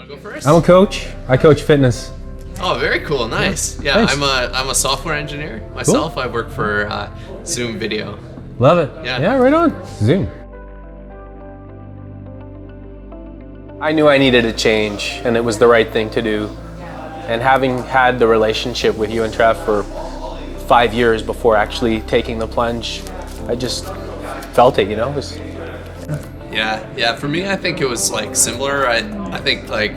Want to go first? I'm a coach. I coach fitness. Oh, very cool. Nice. Yeah, Nice. I'm a software engineer myself. Cool. I work for Zoom Video. Love it. Yeah, right on. Zoom. I knew I needed a change, and it was the right thing to do. And having had the relationship with you and Trev for 5 years before actually taking the plunge, I just felt it, you know? Yeah. For me, I think it was like similar. I think like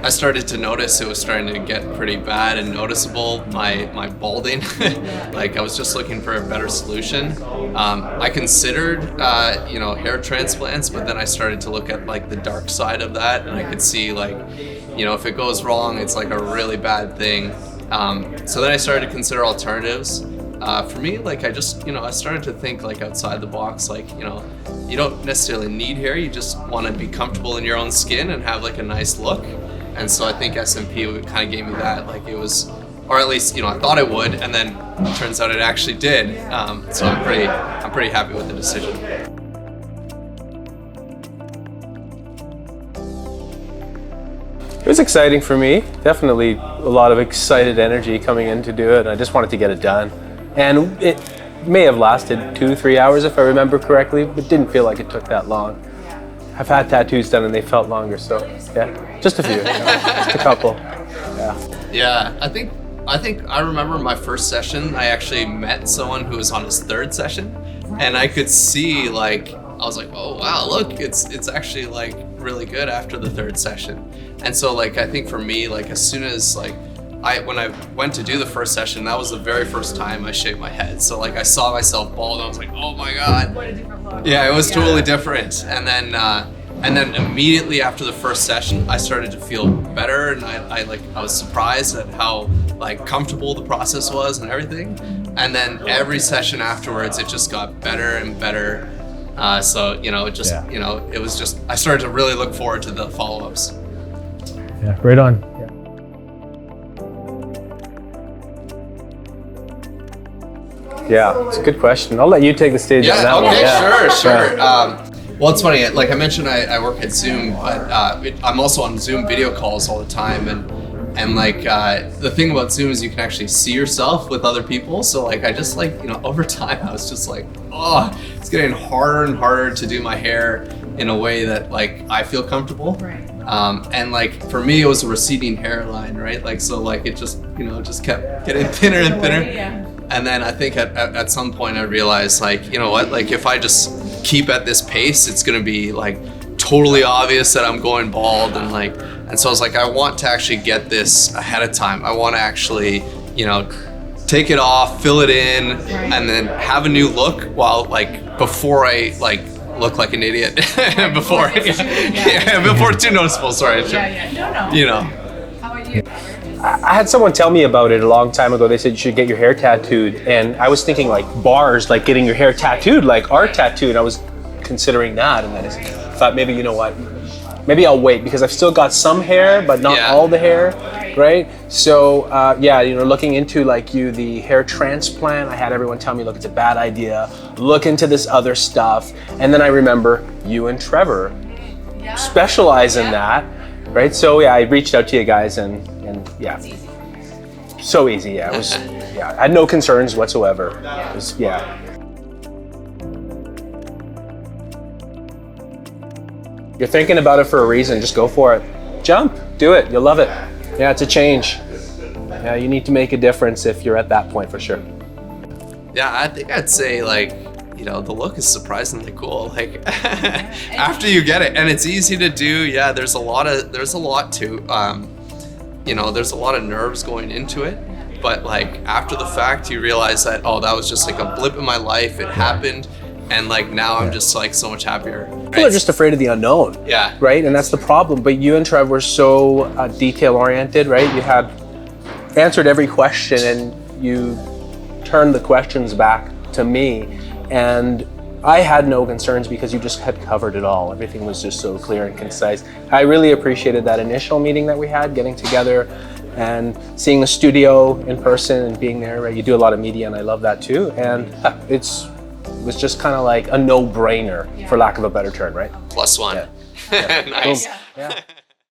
I started to notice it was starting to get pretty bad and noticeable, my balding. Like I was just looking for a better solution. I considered, hair transplants, but then I started to look at like the dark side of that, and I could see like, if it goes wrong, it's like a really bad thing. So then I started to consider alternatives. For me, like I just, I started to think like outside the box, like, you don't necessarily need hair, you just want to be comfortable in your own skin and have like a nice look. And so I think SMP kind of gave me that, like it was, or at least, I thought it would, and then it turns out it actually did. So I'm pretty happy with the decision. It was exciting for me. Definitely a lot of excited energy coming in to do it. And I just wanted to get it done. And it may have lasted 2-3 hours if I remember correctly, but didn't feel like it took that long. I've had tattoos done and they felt longer, so yeah, just a few, just a couple. Yeah, I think I remember my first session. I actually met someone who was on his third session, and I could see like I was like, oh wow, look, it's actually like really good after the third session. And so like I think for me, like as soon as like when I went to do the first session, that was the very first time I shaved my head. So like I saw myself bald and I was like, oh my god. What a different look. Yeah, it was totally different. And then immediately after the first session, I started to feel better, and I was surprised at how like comfortable the process was and everything. And then every session afterwards, it just got better and better. So it was just I started to really look forward to the follow-ups. Yeah, right on. Yeah, it's a good question. I'll let you take the stage on that one. Okay, sure. Well, it's funny. Like I mentioned, I work at Zoom, but I'm also on Zoom video calls all the time, and like the thing about Zoom is you can actually see yourself with other people. So like I just like over time I was just like, oh, it's getting harder and harder to do my hair in a way that like I feel comfortable. Right. And like for me, it was a receding hairline, right? Like so, like it just just kept getting thinner and thinner. Yeah. And then I think at some point I realized like, you know what, like if I just keep at this pace, it's gonna be like totally obvious that I'm going bald, and so I was like, I want to actually get this ahead of time. I want to actually, take it off, fill it in, and then have a new look before I like look like an idiot. before it's too noticeable, sorry. No. How about you? I had someone tell me about it a long time ago. They said you should get your hair tattooed, and I was thinking like bars, like getting your hair tattooed, like art tattooed. I was considering that, and then I thought maybe maybe I'll wait because I've still got some hair, but not all the hair, right? So looking into the hair transplant, I had everyone tell me, look, it's a bad idea. Look into this other stuff, and then I remember you and Trevor specialize in that. Right, so I reached out to you guys, and so easy. It was, I had no concerns whatsoever. It was, You're thinking about it for a reason. Just go for it. Jump, do it. You'll love it. Yeah, it's a change. Yeah, you need to make a difference if you're at that point for sure. Yeah, I think I'd say the look is surprisingly cool. Like after you get it, and it's easy to do. Yeah, there's a lot to, there's a lot of nerves going into it. But like after the fact, you realize that, oh, that was just like a blip in my life. It happened. And like now I'm just like so much happier. People are just afraid of the unknown. Yeah. Right, and that's the problem. But you and Trev were so detail oriented, right? You had answered every question, and you turned the questions back to me. And I had no concerns because you just had covered it all. Everything was just so clear and concise. I really appreciated that initial meeting that we had, getting together and seeing the studio in person and being there, right? You do a lot of media, and I love that too. And it was just kind of like a no-brainer, for lack of a better term, right? +1. Yeah. Nice. Yeah.